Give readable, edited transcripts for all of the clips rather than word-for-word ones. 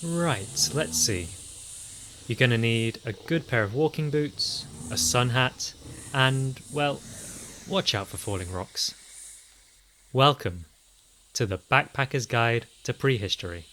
Right, let's see. You're going to need a good pair of walking boots, a sun hat, and, well, watch out for falling rocks. Welcome to the Backpacker's Guide to Prehistory.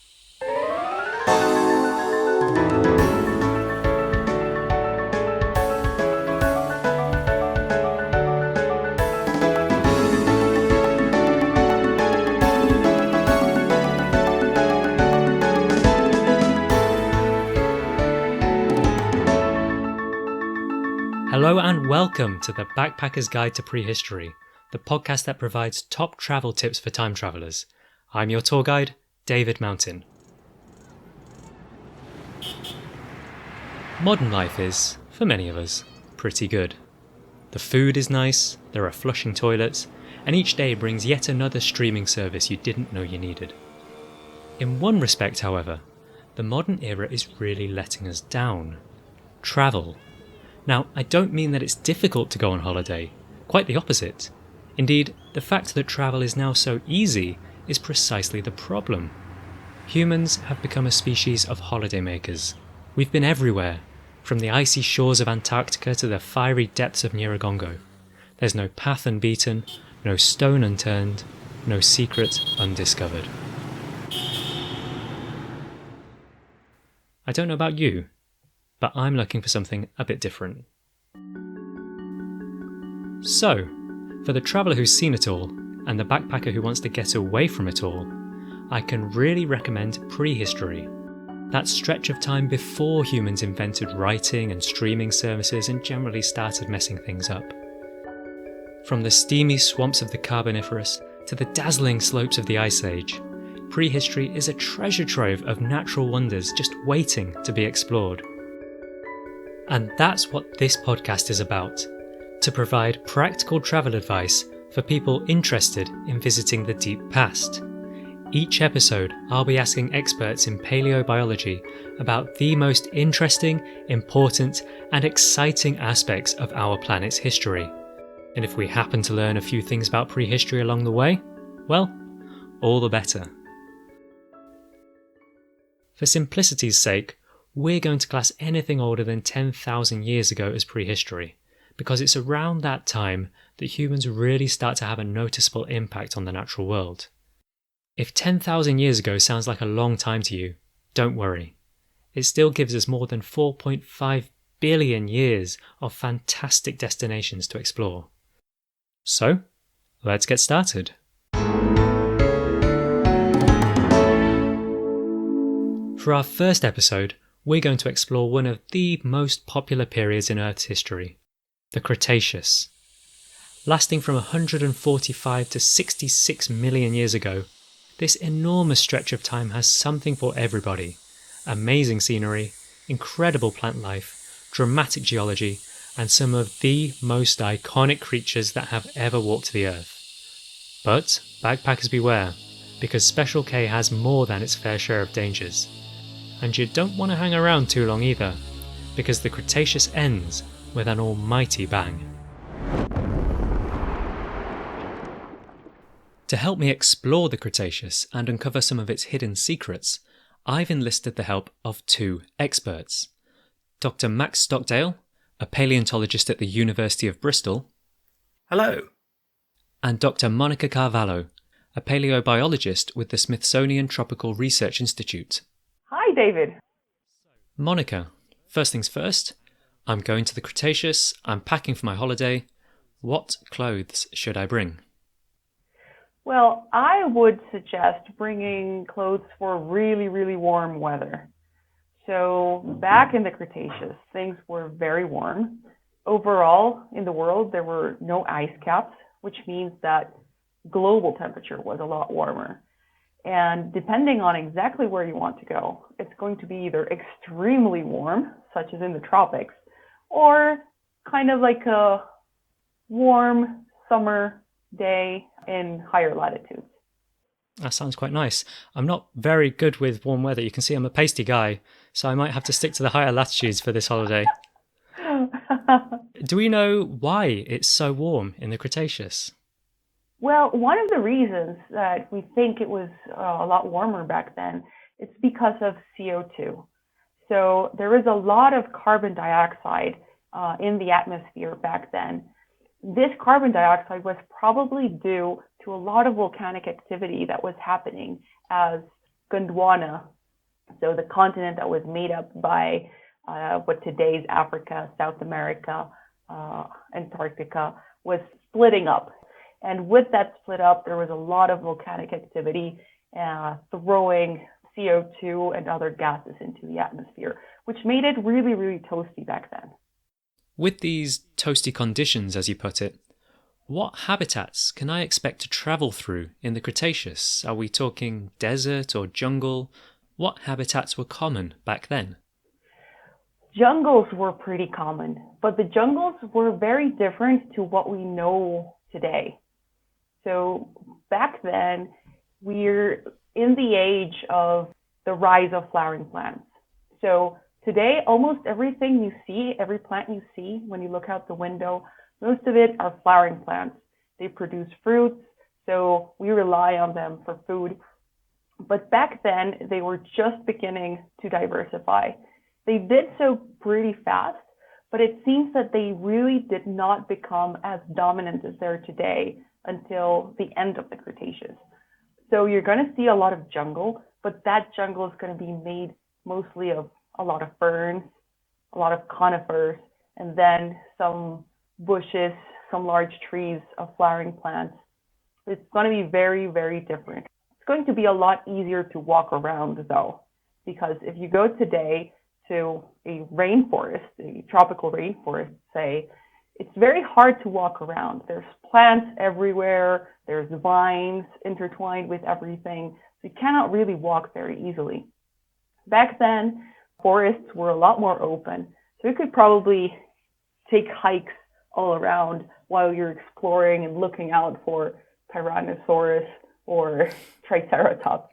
Hello and welcome to the Backpacker's Guide to Prehistory, the podcast that provides top travel tips for time travellers. I'm your tour guide, David Mountain. Modern life is, for many of us, pretty good. The food is nice, there are flushing toilets, and each day brings yet another streaming service you didn't know you needed. In one respect, however, the modern era is really letting us down. Travel. Now, I don't mean that it's difficult to go on holiday, quite the opposite. Indeed, the fact that travel is now so easy is precisely the problem. Humans have become a species of holidaymakers. We've been everywhere, from the icy shores of Antarctica to the fiery depths of Nyiragongo. There's no path unbeaten, no stone unturned, no secret undiscovered. I don't know about you, but I'm looking for something a bit different. So, for the traveller who's seen it all, and the backpacker who wants to get away from it all, I can really recommend Prehistory. That stretch of time before humans invented writing and streaming services and generally started messing things up. From the steamy swamps of the Carboniferous to the dazzling slopes of the Ice Age, Prehistory is a treasure trove of natural wonders just waiting to be explored. And that's what this podcast is about, to provide practical travel advice for people interested in visiting the deep past. Each episode, I'll be asking experts in paleobiology about the most interesting, important, and exciting aspects of our planet's history. And if we happen to learn a few things about prehistory along the way, well, all the better. For simplicity's sake, we're going to class anything older than 10,000 years ago as prehistory, because it's around that time that humans really start to have a noticeable impact on the natural world. If 10,000 years ago sounds like a long time to you, don't worry. It still gives us more than 4.5 billion years of fantastic destinations to explore. So, let's get started. For our first episode, we're going to explore one of the most popular periods in Earth's history, the Cretaceous. Lasting from 145 to 66 million years ago, this enormous stretch of time has something for everybody. Amazing scenery, incredible plant life, dramatic geology, and some of the most iconic creatures that have ever walked the Earth. But backpackers beware, because Special K has more than its fair share of dangers. And you don't want to hang around too long either, because the Cretaceous ends with an almighty bang. To help me explore the Cretaceous and uncover some of its hidden secrets, I've enlisted the help of two experts. Dr. Max Stockdale, a paleontologist at the University of Bristol. Hello. And Dr. Monica Carvalho, a paleobiologist with the Smithsonian Tropical Research Institute. Hi, David. Monica, first things first, I'm going to the Cretaceous, I'm packing for my holiday. What clothes should I bring? Well, I would suggest bringing clothes for really, really warm weather. So back in the Cretaceous, things were very warm. Overall, in the world, there were no ice caps, which means that global temperature was a lot warmer. And depending on exactly where you want to go, it's going to be either extremely warm, such as in the tropics, or kind of like a warm summer day in higher latitudes. That sounds quite nice. I'm not very good with warm weather. You can see I'm a pasty guy, so I might have to stick to the higher latitudes for this holiday. Do we know why it's so warm in the Cretaceous? Well, one of the reasons that we think it was a lot warmer back then It's because of CO2. So there is a lot of carbon dioxide in the atmosphere back then. This carbon dioxide was probably due to a lot of volcanic activity that was happening as Gondwana, so the continent that was made up by what today's Africa, South America, Antarctica, was splitting up. And with that split up, there was a lot of volcanic activity throwing CO2 and other gases into the atmosphere, which made it really, really toasty back then. With these toasty conditions, as you put it, what habitats can I expect to travel through in the Cretaceous? Are we talking desert or jungle? What habitats were common back then? Jungles were pretty common, but the jungles were very different to what we know today. So back then, we're in the age of the rise of flowering plants. So today, almost everything you see, every plant you see when you look out the window, most of it are flowering plants. They produce fruits, so we rely on them for food. But back then, they were just beginning to diversify. They did so pretty fast, but it seems that they really did not become as dominant as they're today until the end of the Cretaceous. So you're going to see a lot of jungle, but that jungle is going to be made mostly of a lot of ferns, a lot of conifers, and then some bushes, some large trees of flowering plants. It's going to be very, very different. It's going to be a lot easier to walk around though, because if you go today to a rainforest, a tropical rainforest, say, it's very hard to walk around. There's plants everywhere, there's vines intertwined with everything, so you cannot really walk very easily. Back then, forests were a lot more open, so you could probably take hikes all around while you're exploring and looking out for Tyrannosaurus or Triceratops.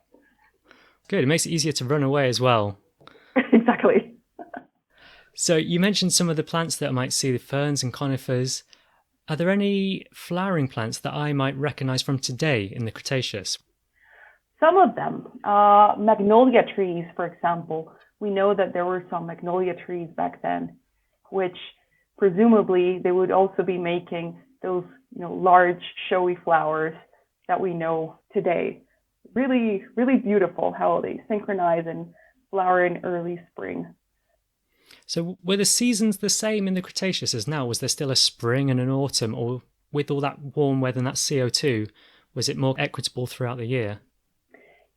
Good, it makes it easier to run away as well. Exactly. So you mentioned some of the plants that I might see, the ferns and conifers. Are there any flowering plants that I might recognize from today in the Cretaceous? Some of them. Magnolia trees, for example. We know that there were some magnolia trees back then, which presumably they would also be making those large showy flowers that we know today. Really, really beautiful how they synchronize and flower in early spring. So were the seasons the same in the Cretaceous as now? Was there still a spring and an autumn, or with all that warm weather and that CO2, was it more equitable throughout the year?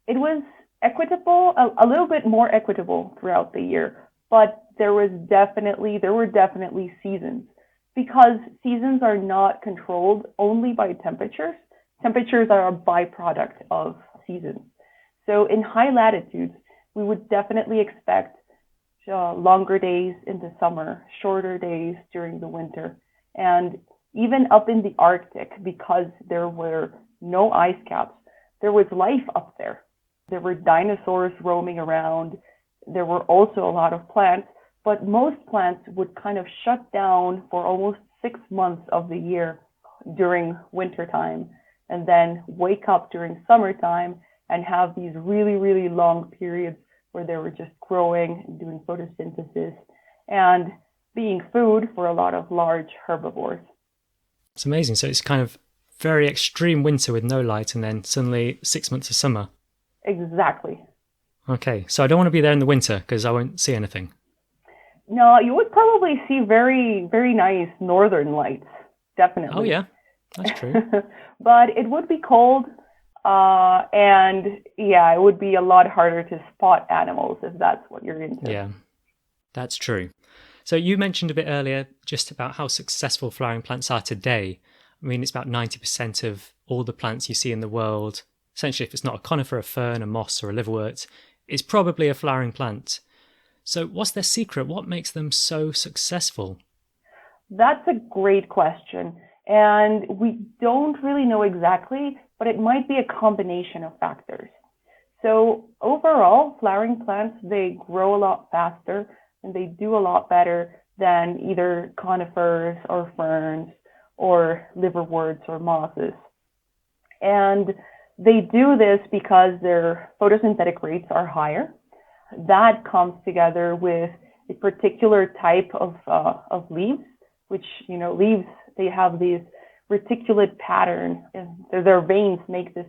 It was equitable, a little bit more equitable throughout the year, but there were definitely seasons, because seasons are not controlled only by temperatures. Temperatures are a byproduct of seasons. So in high latitudes, we would definitely expect longer days in the summer, shorter days during the winter. And even up in the Arctic, because there were no ice caps, there was life up there. There were dinosaurs roaming around. There were also a lot of plants, but most plants would kind of shut down for almost 6 months of the year during wintertime, and then wake up during summertime and have these really, really long periods where they were just growing and doing photosynthesis and being food for a lot of large herbivores. It's amazing. So it's kind of very extreme winter with no light, and then suddenly 6 months of summer. Exactly. Okay, so I don't want to be there in the winter because I won't see anything. No, you would probably see very, very nice northern lights, definitely. Oh yeah, that's true. But it would be cold, and yeah, it would be a lot harder to spot animals if that's what you're into. Yeah, that's true. So you mentioned a bit earlier just about how successful flowering plants are today. I mean, it's about 90% of all the plants you see in the world. Essentially, if it's not a conifer, a fern, a moss, or a liverwort, it's probably a flowering plant. So what's their secret? What makes them so successful? That's a great question. And we don't really know exactly, but it might be a combination of factors. So overall, flowering plants, they grow a lot faster and they do a lot better than either conifers or ferns or liverworts or mosses. And they do this because their photosynthetic rates are higher. That comes together with a particular type of leaves, which, leaves, they have these reticulate pattern, and their veins make this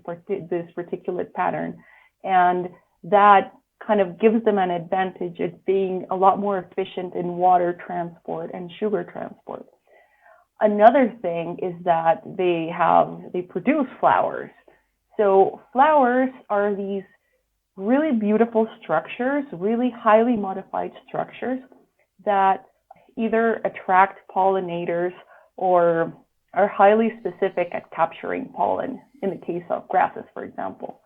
reticulate pattern, and that kind of gives them an advantage at being a lot more efficient in water transport and sugar transport. Another thing is that they produce flowers. So flowers are these really beautiful structures, really highly modified structures that either attract pollinators or are highly specific at capturing pollen, in the case of grasses, for example.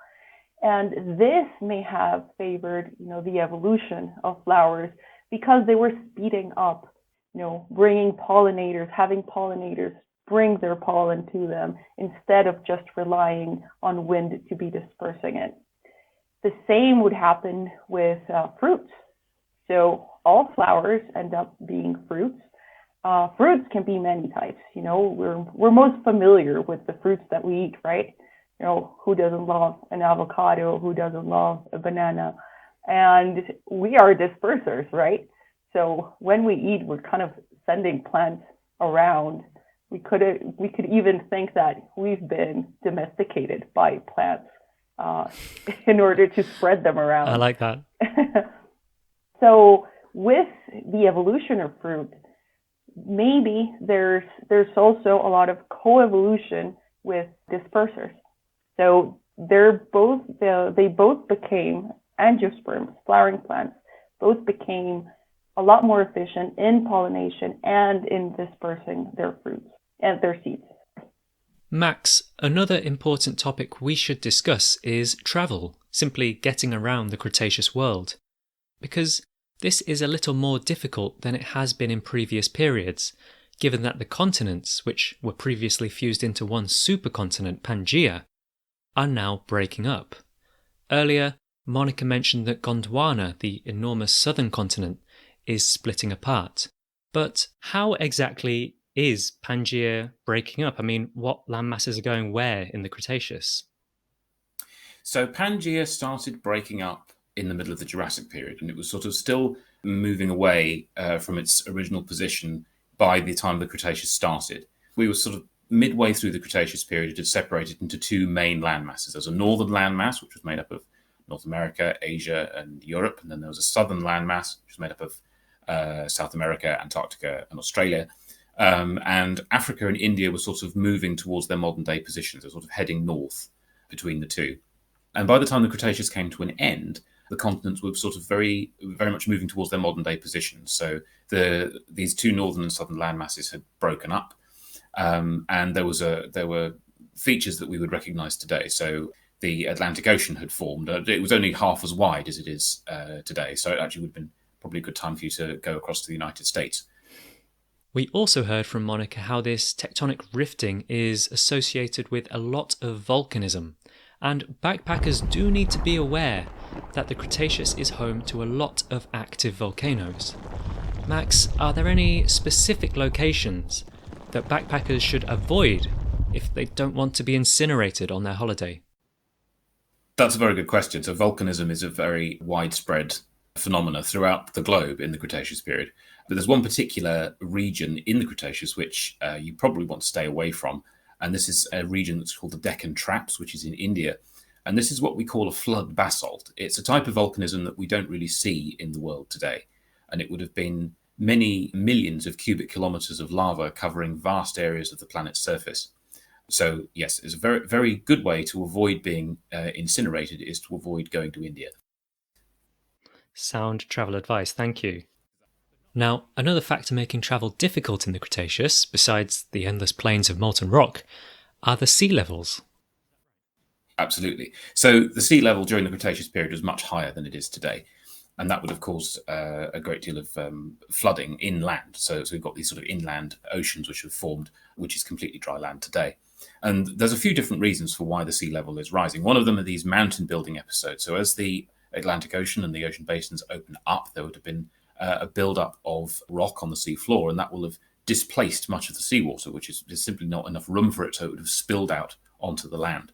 And this may have favored, the evolution of flowers because they were speeding up, bringing pollinators, having pollinators bring their pollen to them instead of just relying on wind to be dispersing it. The same would happen with fruits. So all flowers end up being fruits. Fruits can be many types. We're most familiar with the fruits that we eat, right? Who doesn't love an avocado? Who doesn't love a banana? And we are dispersers, right? So when we eat, we're kind of sending plants around. We could even think that we've been domesticated by plants in order to spread them around. I like that. So with the evolution of fruit, maybe there's also a lot of coevolution with dispersers. So they both became angiosperms, flowering plants, both became a lot more efficient in pollination and in dispersing their fruits and their seeds. Max, another important topic we should discuss is travel, simply getting around the Cretaceous world. Because this is a little more difficult than it has been in previous periods, given that the continents, which were previously fused into one supercontinent, Pangaea, are now breaking up. Earlier, Monica mentioned that Gondwana, the enormous southern continent, is splitting apart. But how exactly is Pangaea breaking up? I mean, what landmasses are going where in the Cretaceous? So Pangaea started breaking up in the middle of the Jurassic period, and it was sort of still moving away from its original position by the time the Cretaceous started. We were sort of midway through the Cretaceous period. It had separated into two main landmasses. There was a northern landmass, which was made up of North America, Asia, and Europe, and then there was a southern landmass, which was made up of South America, Antarctica, and Australia. And Africa and India were sort of moving towards their modern-day positions. They were sort of heading north between the two. And by the time the Cretaceous came to an end, the continents were sort of very, very much moving towards their modern-day positions. So these two northern and southern landmasses had broken up, and there were features that we would recognise today. So the Atlantic Ocean had formed. It was only half as wide as it is today, so it actually would have been probably a good time for you to go across to the United States. We also heard from Monica how this tectonic rifting is associated with a lot of volcanism, and backpackers do need to be aware that the Cretaceous is home to a lot of active volcanoes. Max, are there any specific locations that backpackers should avoid if they don't want to be incinerated on their holiday? That's a very good question. So volcanism is a very widespread phenomena throughout the globe in the Cretaceous period. But there's one particular region in the Cretaceous which you probably want to stay away from. And this is a region that's called the Deccan Traps, which is in India. And this is what we call a flood basalt. It's a type of volcanism that we don't really see in the world today. And it would have been many millions of cubic kilometers of lava covering vast areas of the planet's surface. So yes, it's a very, very good way to avoid being incinerated is to avoid going to India. Sound travel advice, thank you. Now, another factor making travel difficult in the Cretaceous, besides the endless plains of molten rock, are the sea levels. Absolutely. So the sea level during the Cretaceous period was much higher than it is today. And that would have caused a great deal of flooding inland. So we've got these sort of inland oceans which have formed, which is completely dry land today. And there's a few different reasons for why the sea level is rising. One of them are these mountain building episodes. So as the Atlantic Ocean and the ocean basins open up, there would have been a build-up of rock on the sea floor, and that will have displaced much of the seawater, which is simply not enough room for it, so it would have spilled out onto the land.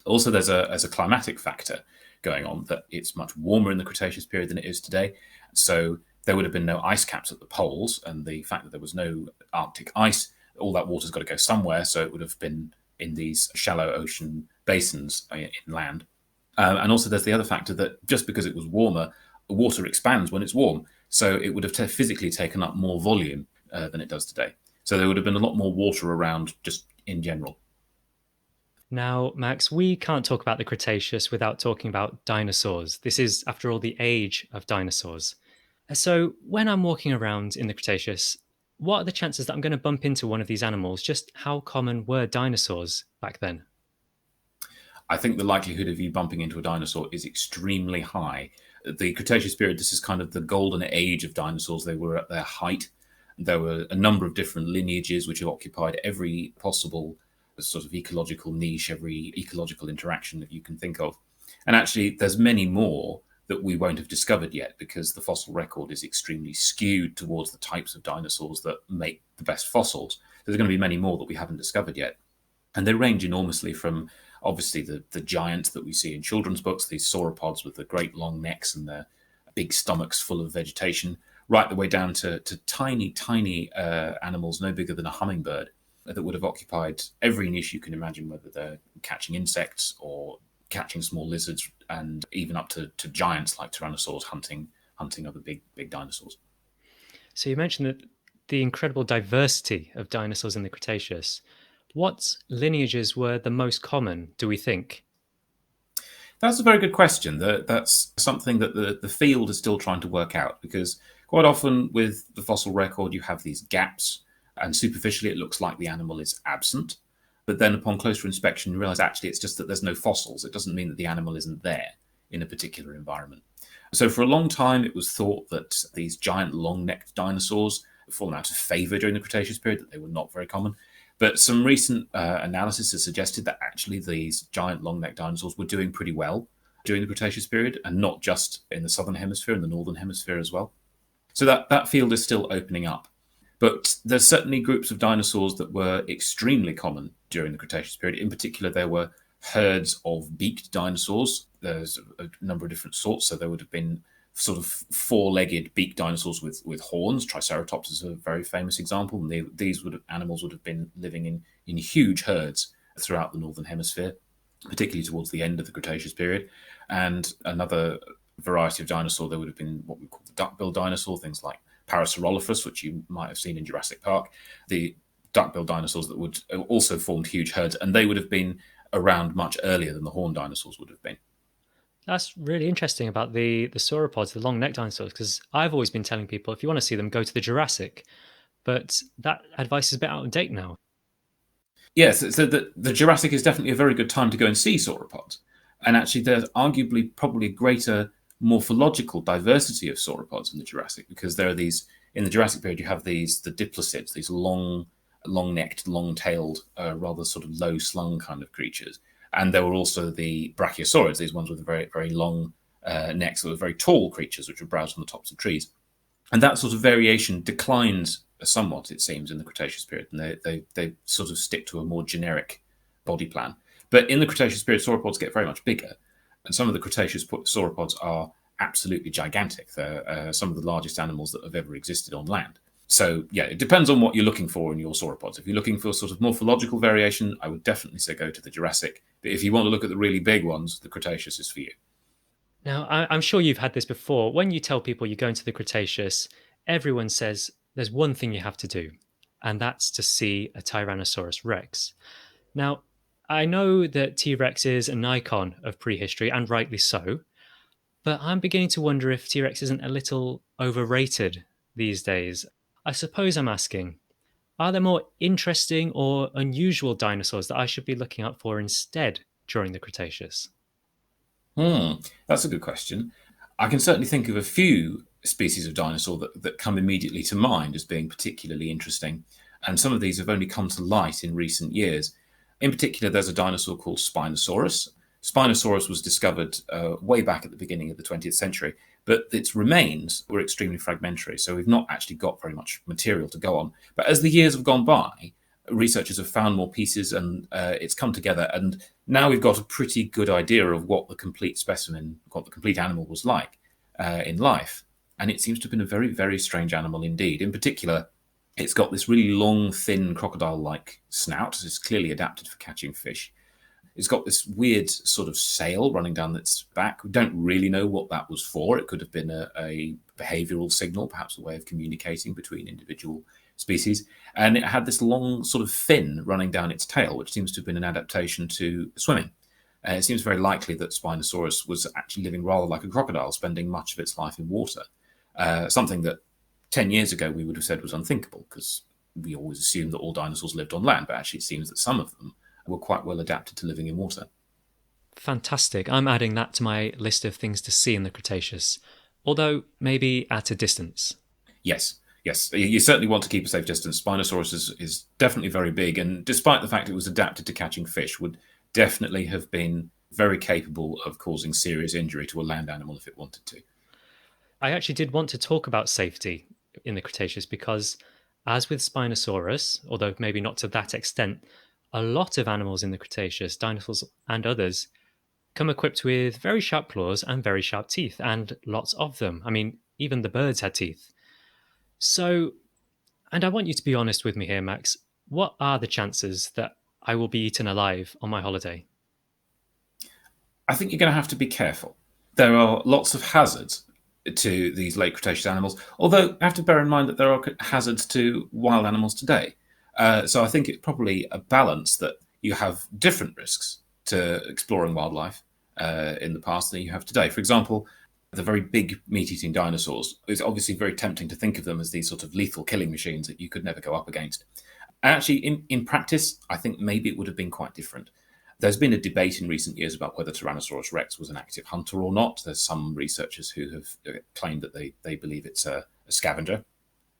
Also, there's a climatic factor going on, that it's much warmer in the Cretaceous period than it is today. So there would have been no ice caps at the poles, and the fact that there was no Arctic ice, all that water's got to go somewhere, so it would have been in these shallow ocean basins inland. And also there's the other factor that just because it was warmer, water expands when it's warm, so it would have physically taken up more volume than it does today. So there would have been a lot more water around just in general. Now, Max, we can't talk about the Cretaceous without talking about dinosaurs. This is, after all, the age of dinosaurs. So, when I'm walking around in the Cretaceous, what are the chances that I'm going to bump into one of these animals? Just how common were dinosaurs back then? I think the likelihood of you bumping into a dinosaur is extremely high. The Cretaceous period, this is kind of the golden age of dinosaurs. They were at their height. There were a number of different lineages which have occupied every possible sort of ecological niche, every ecological interaction that you can think of. And actually, there's many more that we won't have discovered yet, because the fossil record is extremely skewed towards the types of dinosaurs that make the best fossils. There's going to be many more that we haven't discovered yet. And they range enormously from, obviously, the giants that we see in children's books, these sauropods with the great long necks and their big stomachs full of vegetation, right the way down to tiny animals no bigger than a hummingbird, that would have occupied every niche you can imagine, whether they're catching insects or catching small lizards, and even up to giants like tyrannosaurs hunting other big dinosaurs. So, you mentioned that the incredible diversity of dinosaurs in the Cretaceous. What lineages were the most common, do we think? That's a very good question. That's something that the field is still trying to work out, because quite often with the fossil record, you have these gaps, and superficially it looks like the animal is absent. But then upon closer inspection, you realize actually it's just that there's no fossils. It doesn't mean that the animal isn't there in a particular environment. So for a long time, it was thought that these giant long-necked dinosaurs had fallen out of favor during the Cretaceous period, that they were not very common. But some recent analysis has suggested that actually these giant long-necked dinosaurs were doing pretty well during the Cretaceous period, and not just in the southern hemisphere, in the northern hemisphere as well. So that field is still opening up. But there's certainly groups of dinosaurs that were extremely common during the Cretaceous period. In particular, there were herds of beaked dinosaurs. There's a number of different sorts. So there would have been sort of four-legged beaked dinosaurs with horns. Triceratops is a very famous example. And these animals would have been living in huge herds throughout the northern hemisphere, particularly towards the end of the Cretaceous period. And another variety of dinosaur, there would have been what we call the duck-billed dinosaur, things like Parasaurolophus, which you might have seen in Jurassic Park, the duck-billed dinosaurs that would also formed huge herds, and they would have been around much earlier than the horned dinosaurs would have been. That's really interesting about the sauropods, the long-necked dinosaurs, because I've always been telling people, if you want to see them, go to the Jurassic. But that advice is a bit out of date now. Yes, so the Jurassic is definitely a very good time to go and see sauropods. And actually, there's arguably probably a greater morphological diversity of sauropods in the Jurassic, because there are these, in the Jurassic period, you have the diplosids, these long-necked, long-tailed, rather sort of low-slung kind of creatures. And there were also the brachiosaurids, these ones with very, very long necks, that were very tall creatures which would browse on the tops of trees. And that sort of variation declines somewhat, it seems, in the Cretaceous period, and they sort of stick to a more generic body plan. But in the Cretaceous period, sauropods get very much bigger. And some of the Cretaceous sauropods are absolutely gigantic. They're some of the largest animals that have ever existed on land. So, yeah, it depends on what you're looking for in your sauropods. If you're looking for sort of morphological variation, I would definitely say go to the Jurassic. But if you want to look at the really big ones, the Cretaceous is for you. Now, I'm sure you've had this before. When you tell people you're going to the Cretaceous, everyone says there's one thing you have to do, and that's to see a Tyrannosaurus Rex. Now, I know that T-Rex is an icon of prehistory, and rightly so, but I'm beginning to wonder if T-Rex isn't a little overrated these days. I suppose I'm asking, are there more interesting or unusual dinosaurs that I should be looking out for instead during the Cretaceous? That's a good question. I can certainly think of a few species of dinosaur that come immediately to mind as being particularly interesting, and some of these have only come to light in recent years. In particular, there's a dinosaur called Spinosaurus. Spinosaurus was discovered way back at the beginning of the 20th century, but its remains were extremely fragmentary, so we've not actually got very much material to go on. But as the years have gone by, researchers have found more pieces, and it's come together. And now we've got a pretty good idea of what the complete specimen, what the complete animal was like in life. And it seems to have been a very, very strange animal indeed. In particular, it's got this really long, thin, crocodile-like snout. It's clearly adapted for catching fish. It's got this weird sort of sail running down its back. We don't really know what that was for. It could have been a behavioral signal, perhaps a way of communicating between individual species. And it had this long sort of fin running down its tail, which seems to have been an adaptation to swimming. It seems very likely that Spinosaurus was actually living rather like a crocodile, spending much of its life in water. Something that 10 years ago we would have said was unthinkable, because we always assumed that all dinosaurs lived on land, but actually it seems that some of them were quite well adapted to living in water. Fantastic. I'm adding that to my list of things to see in the Cretaceous, although maybe at a distance. Yes. You certainly want to keep a safe distance. Spinosaurus is definitely very big, and despite the fact it was adapted to catching fish, would definitely have been very capable of causing serious injury to a land animal if it wanted to. I actually did want to talk about safety in the Cretaceous because, as with Spinosaurus, although maybe not to that extent, a lot of animals in the Cretaceous, dinosaurs and others, come equipped with very sharp claws and very sharp teeth, and lots of them. I mean, even the birds had teeth. So, and I want you to be honest with me here, Max. What are the chances that I will be eaten alive on my holiday? I think you're going to have to be careful. There are lots of hazards to these late Cretaceous animals, although you have to bear in mind that there are hazards to wild animals today. So I think it's probably a balance that you have different risks to exploring wildlife in the past than you have today. For example, the very big meat-eating dinosaurs, it's obviously very tempting to think of them as these sort of lethal killing machines that you could never go up against. And actually, in practice, I think maybe it would have been quite different. There's been a debate in recent years about whether Tyrannosaurus rex was an active hunter or not. There's some researchers who have claimed that they believe it's a scavenger.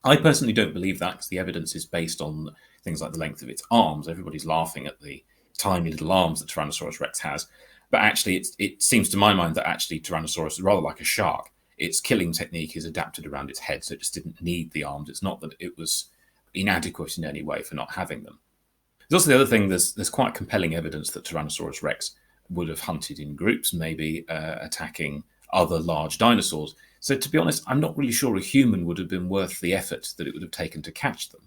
I personally don't believe that, because the evidence is based on things like the length of its arms. Everybody's laughing at the tiny little arms that Tyrannosaurus rex has. But actually, it seems to my mind that actually Tyrannosaurus is rather like a shark. Its killing technique is adapted around its head, so it just didn't need the arms. It's not that it was inadequate in any way for not having them. There's also the other thing, there's quite compelling evidence that Tyrannosaurus rex would have hunted in groups, maybe attacking other large dinosaurs. So to be honest, I'm not really sure a human would have been worth the effort that it would have taken to catch them.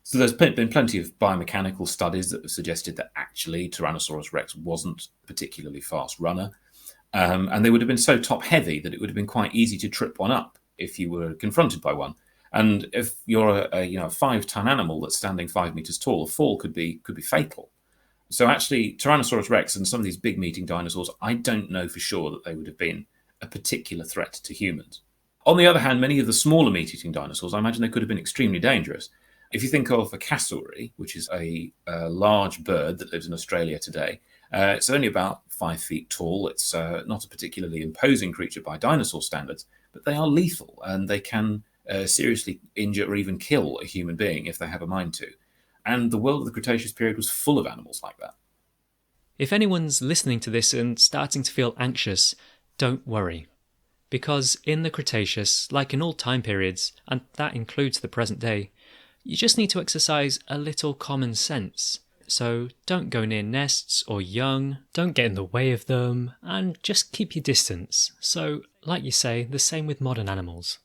So there's been plenty of biomechanical studies that have suggested that actually Tyrannosaurus rex wasn't a particularly fast runner. And they would have been so top-heavy that it would have been quite easy to trip one up if you were confronted by one. And if you're a 5-ton animal that's standing 5 meters tall, a fall could be fatal. So actually, Tyrannosaurus rex and some of these big meat-eating dinosaurs, I don't know for sure that they would have been a particular threat to humans. On the other hand, many of the smaller meat-eating dinosaurs, I imagine they could have been extremely dangerous. If you think of a cassowary, which is a large bird that lives in Australia today, it's only about 5 feet tall. It's not a particularly imposing creature by dinosaur standards, but they are lethal, and they can seriously injure or even kill a human being if they have a mind to. And the world of the Cretaceous period was full of animals like that. If anyone's listening to this and starting to feel anxious, don't worry. Because in the Cretaceous, like in all time periods, and that includes the present day, you just need to exercise a little common sense. So don't go near nests or young, don't get in the way of them, and just keep your distance. So, like you say, the same with modern animals.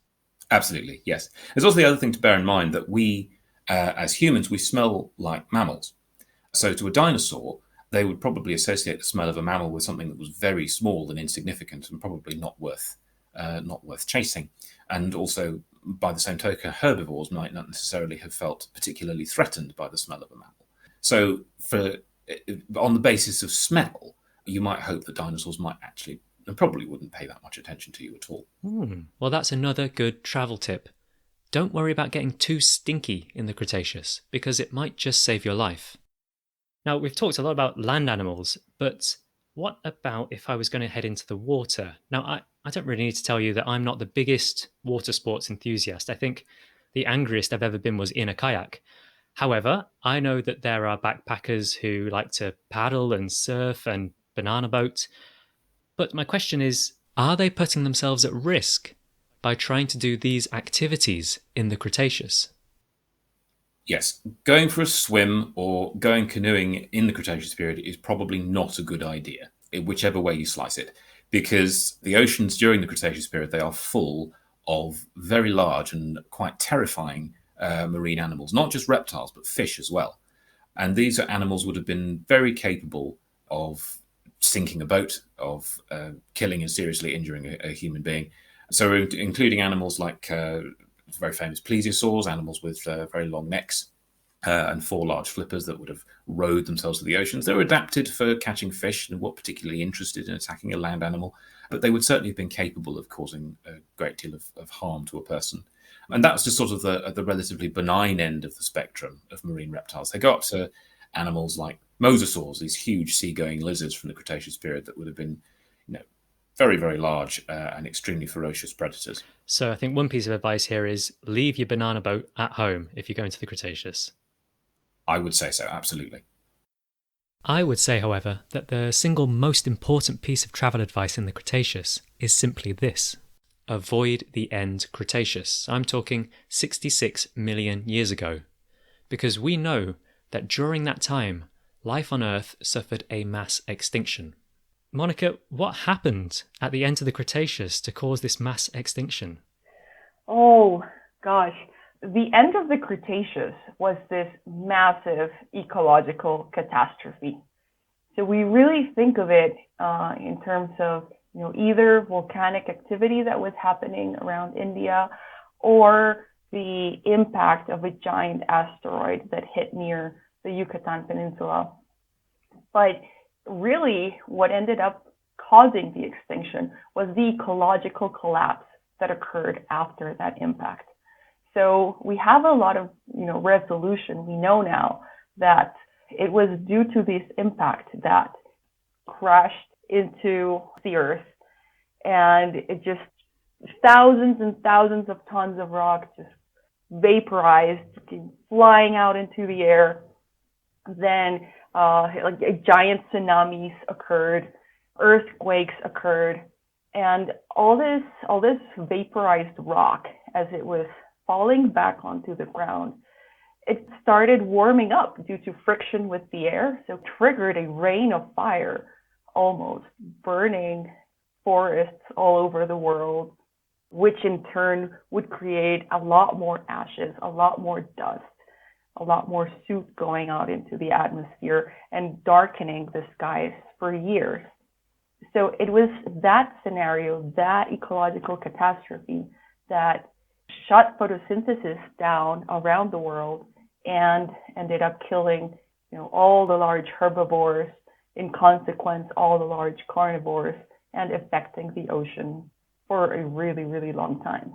Absolutely, yes. There's also the other thing to bear in mind that we, as humans, we smell like mammals. So to a dinosaur, they would probably associate the smell of a mammal with something that was very small and insignificant and probably not worth chasing. And also, by the same token, herbivores might not necessarily have felt particularly threatened by the smell of a mammal. So on the basis of smell, you might hope that dinosaurs might actually and probably wouldn't pay that much attention to you at all. Well, that's another good travel tip. Don't worry about getting too stinky in the Cretaceous, because it might just save your life. Now, we've talked a lot about land animals, but what about if I was going to head into the water? Now, I don't really need to tell you that I'm not the biggest water sports enthusiast. I think the angriest I've ever been was in a kayak. However, I know that there are backpackers who like to paddle and surf and banana boat. But my question is, are they putting themselves at risk by trying to do these activities in the Cretaceous? Yes, going for a swim or going canoeing in the Cretaceous period is probably not a good idea, whichever way you slice it, because the oceans during the Cretaceous period, they are full of very large and quite terrifying marine animals, not just reptiles, but fish as well. And these animals would have been very capable of sinking a boat, of killing and seriously injuring a human being. So, including animals like very famous plesiosaurs, animals with very long necks, and four large flippers that would have rowed themselves to the oceans. They were adapted for catching fish and weren't particularly interested in attacking a land animal, but they would certainly have been capable of causing a great deal of harm to a person. And that's just sort of the relatively benign end of the spectrum of marine reptiles. They go up to animals like mosasaurs, these huge seagoing lizards from the Cretaceous period that would have been, very, very large and extremely ferocious predators. So I think one piece of advice here is leave your banana boat at home if you go into the Cretaceous. I would say so, absolutely. I would say, however, that the single most important piece of travel advice in the Cretaceous is simply this. Avoid the end Cretaceous. I'm talking 66 million years ago. Because we know that during that time, life on Earth suffered a mass extinction. Monica, what happened at the end of the Cretaceous to cause this mass extinction? Oh, gosh. The end of the Cretaceous was this massive ecological catastrophe. So we really think of it in terms of either volcanic activity that was happening around India or the impact of a giant asteroid that hit near the Yucatan Peninsula. But really, what ended up causing the extinction was the ecological collapse that occurred after that impact. So we have a lot of resolution. We know now that it was due to this impact that crashed into the Earth, and it just thousands and thousands of tons of rock just vaporized, flying out into the air. Then giant tsunamis occurred, earthquakes occurred, and all this vaporized rock, as it was falling back onto the ground, it started warming up due to friction with the air, so triggered a rain of fire, almost burning forests all over the world, which in turn would create a lot more ashes, a lot more dust, a lot more soot going out into the atmosphere and darkening the skies for years. So it was that scenario, that ecological catastrophe, that shut photosynthesis down around the world and ended up killing, all the large herbivores, in consequence, all the large carnivores, and affecting the ocean for a really, really long time.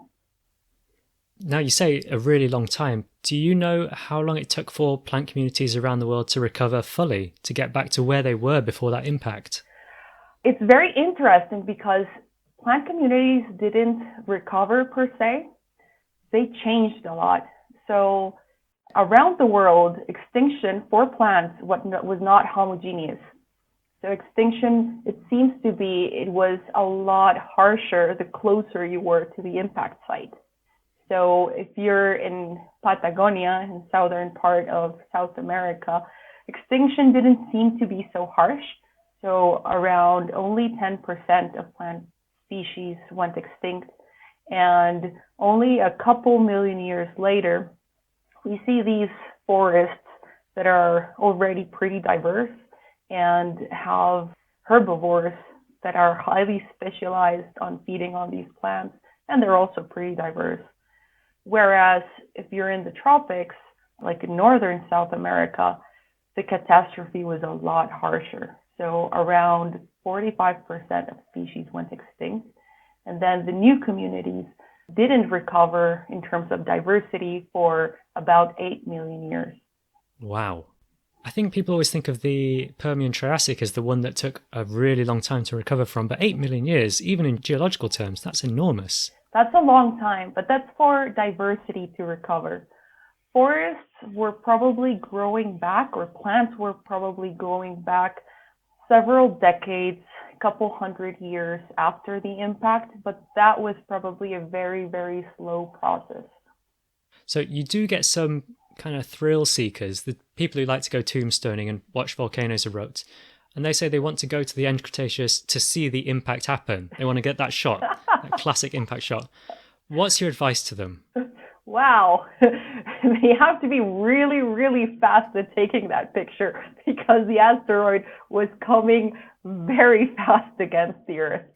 Now, you say a really long time. Do you know how long it took for plant communities around the world to recover fully, to get back to where they were before that impact? It's very interesting because plant communities didn't recover per se. They changed a lot. So around the world, extinction for plants was not homogeneous. So extinction, it seems to be, it was a lot harsher the closer you were to the impact site. So if you're in Patagonia, in the southern part of South America, extinction didn't seem to be so harsh. So around only 10% of plant species went extinct. And only a couple million years later, we see these forests that are already pretty diverse and have herbivores that are highly specialized on feeding on these plants, and they're also pretty diverse. Whereas if you're in the tropics, like in northern South America, the catastrophe was a lot harsher. So around 45% of species went extinct. And then the new communities didn't recover in terms of diversity for about 8 million years. Wow. I think people always think of the Permian Triassic as the one that took a really long time to recover from, but 8 million years, even in geological terms, that's enormous. That's a long time, but that's for diversity to recover. Forests were probably growing back, or plants were probably growing back several decades, a couple hundred years after the impact, but that was probably a very, very slow process. So you do get some kind of thrill seekers, the people who like to go tombstoning and watch volcanoes erupt. And they say they want to go to the end Cretaceous to see the impact happen. They want to get that shot, that classic impact shot. What's your advice to them? Wow. They have to be really, really fast at taking that picture because the asteroid was coming very fast against the Earth.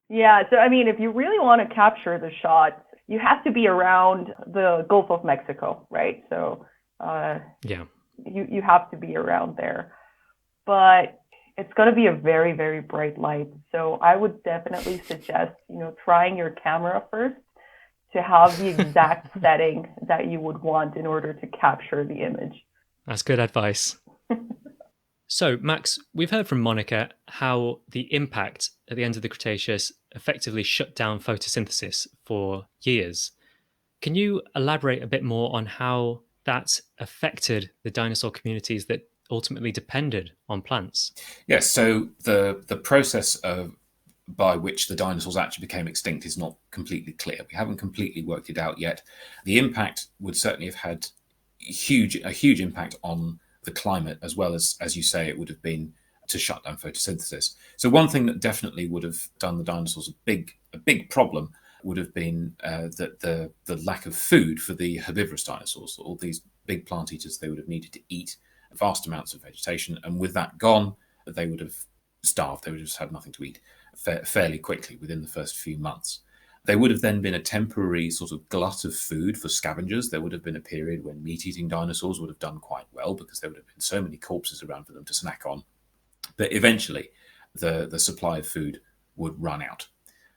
Yeah, so I mean, if you really want to capture the shot, you have to be around the Gulf of Mexico, right? So yeah, you have to be around there. But it's going to be a very, very bright light. So I would definitely suggest, trying your camera first to have the exact setting that you would want in order to capture the image. That's good advice. So, Max, we've heard from Monica how the impact at the end of the Cretaceous effectively shut down photosynthesis for years. Can you elaborate a bit more on how that affected the dinosaur communities that ultimately depended on plants? Yes, so the process by which the dinosaurs actually became extinct is not completely clear. We haven't completely worked it out yet. The impact would certainly have had a huge impact on the climate, as well as you say, it would have been to shut down photosynthesis. So one thing that definitely would have done the dinosaurs a big problem would have been that the lack of food for the herbivorous dinosaurs. All these big plant eaters, they would have needed to eat vast amounts of vegetation, and with that gone, they would have starved. They would have just had nothing to eat fairly quickly within the first few months. There would have then been a temporary sort of glut of food for scavengers. There would have been a period when meat-eating dinosaurs would have done quite well because there would have been so many corpses around for them to snack on. But eventually, the supply of food would run out.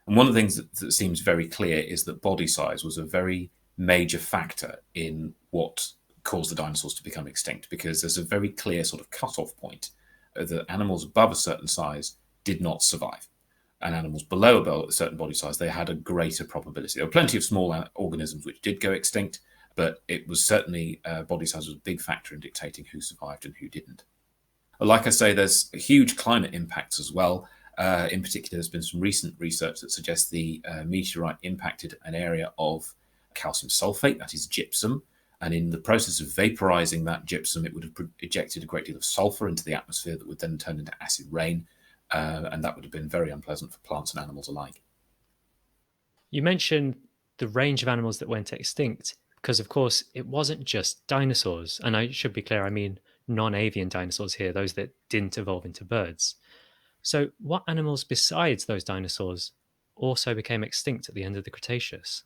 And one of the things that seems very clear is that body size was a very major factor in what caused the dinosaurs to become extinct, because there's a very clear sort of cut-off point that animals above a certain size did not survive. And animals below a certain body size, they had a greater probability. There were plenty of small organisms which did go extinct, but it was certainly body size was a big factor in dictating who survived and who didn't. Like I say, there's huge climate impacts as well. In particular, there's been some recent research that suggests the meteorite impacted an area of calcium sulfate, that is gypsum. And in the process of vaporizing that gypsum, it would have ejected a great deal of sulfur into the atmosphere that would then turn into acid rain. And that would have been very unpleasant for plants and animals alike. You mentioned the range of animals that went extinct, because of course it wasn't just dinosaurs. And I should be clear, I mean non-avian dinosaurs here, those that didn't evolve into birds. So what animals besides those dinosaurs also became extinct at the end of the Cretaceous?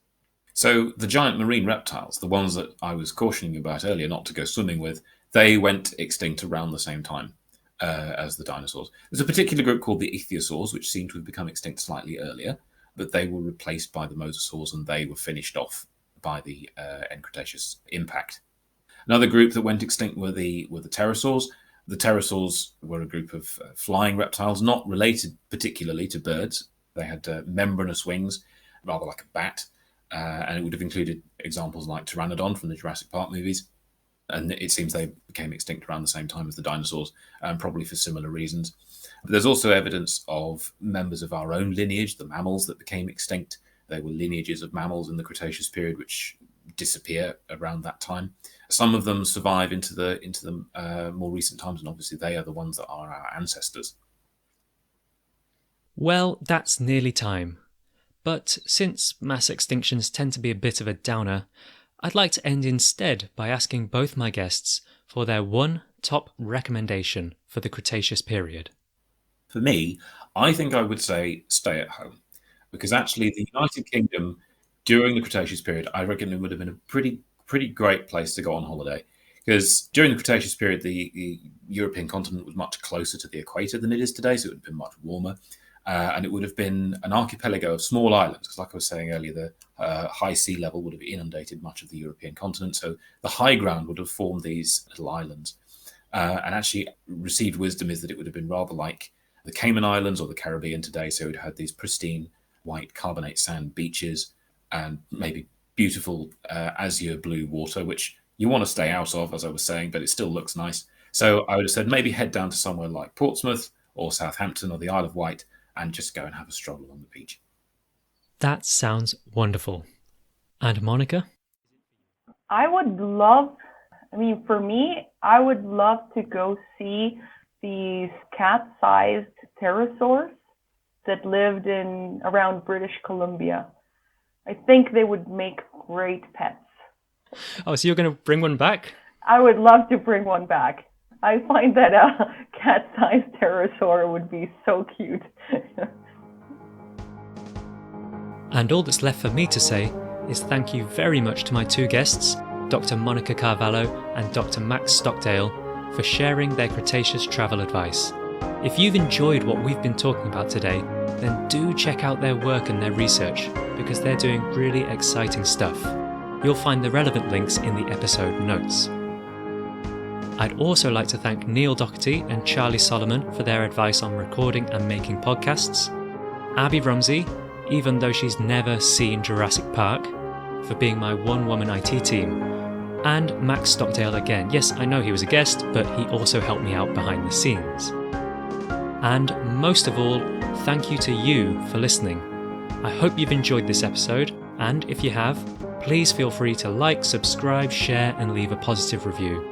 So the giant marine reptiles, the ones that I was cautioning you about earlier not to go swimming with, they went extinct around the same time as the dinosaurs. There's a particular group called the ichthyosaurs, which seem to have become extinct slightly earlier, but they were replaced by the mosasaurs and they were finished off by the end Cretaceous impact. Another group that went extinct were the pterosaurs. The pterosaurs were a group of flying reptiles, not related particularly to birds. They had membranous wings, rather like a bat, and it would have included examples like Pteranodon from the Jurassic Park movies. And it seems they became extinct around the same time as the dinosaurs, probably for similar reasons. But there's also evidence of members of our own lineage, the mammals that became extinct. There were lineages of mammals in the Cretaceous period which disappear around that time. Some of them survive into the more recent times, and obviously they are the ones that are our ancestors. Well, that's nearly time. But since mass extinctions tend to be a bit of a downer, I'd like to end instead by asking both my guests for their one top recommendation for the Cretaceous period. For me, I think I would say stay at home, because actually the United Kingdom during the Cretaceous period, I reckon it would have been a pretty great place to go on holiday, because during the Cretaceous period, the European continent was much closer to the equator than it is today, so it would have been much warmer. And it would have been an archipelago of small islands, because like I was saying earlier, the high sea level would have inundated much of the European continent. So the high ground would have formed these little islands. And actually received wisdom is that it would have been rather like the Cayman Islands or the Caribbean today. So it would have had these pristine white carbonate sand beaches and maybe beautiful azure blue water, which you want to stay out of, as I was saying, but it still looks nice. So I would have said maybe head down to somewhere like Portsmouth or Southampton or the Isle of Wight and just go and have a stroll along the beach. That sounds wonderful. And Monica? I would love, for me, I would love to go see these cat-sized pterosaurs that lived around British Columbia. I think they would make great pets. Oh, so you're going to bring one back? I would love to bring one back. I find that a cat-sized pterosaur would be so cute. And all that's left for me to say is thank you very much to my two guests, Dr. Monica Carvalho and Dr. Max Stockdale, for sharing their Cretaceous travel advice. If you've enjoyed what we've been talking about today, then do check out their work and their research, because they're doing really exciting stuff. You'll find the relevant links in the episode notes. I'd also like to thank Neil Doherty and Charlie Solomon for their advice on recording and making podcasts, Abby Rumsey, even though she's never seen Jurassic Park, for being my one-woman IT team, and Max Stockdale again. Yes, I know he was a guest, but he also helped me out behind the scenes. And most of all, thank you to you for listening. I hope you've enjoyed this episode, and if you have, please feel free to like, subscribe, share, and leave a positive review.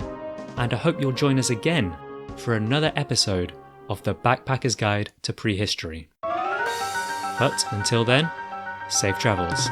And I hope you'll join us again for another episode of the Backpacker's Guide to Prehistory. But until then, safe travels.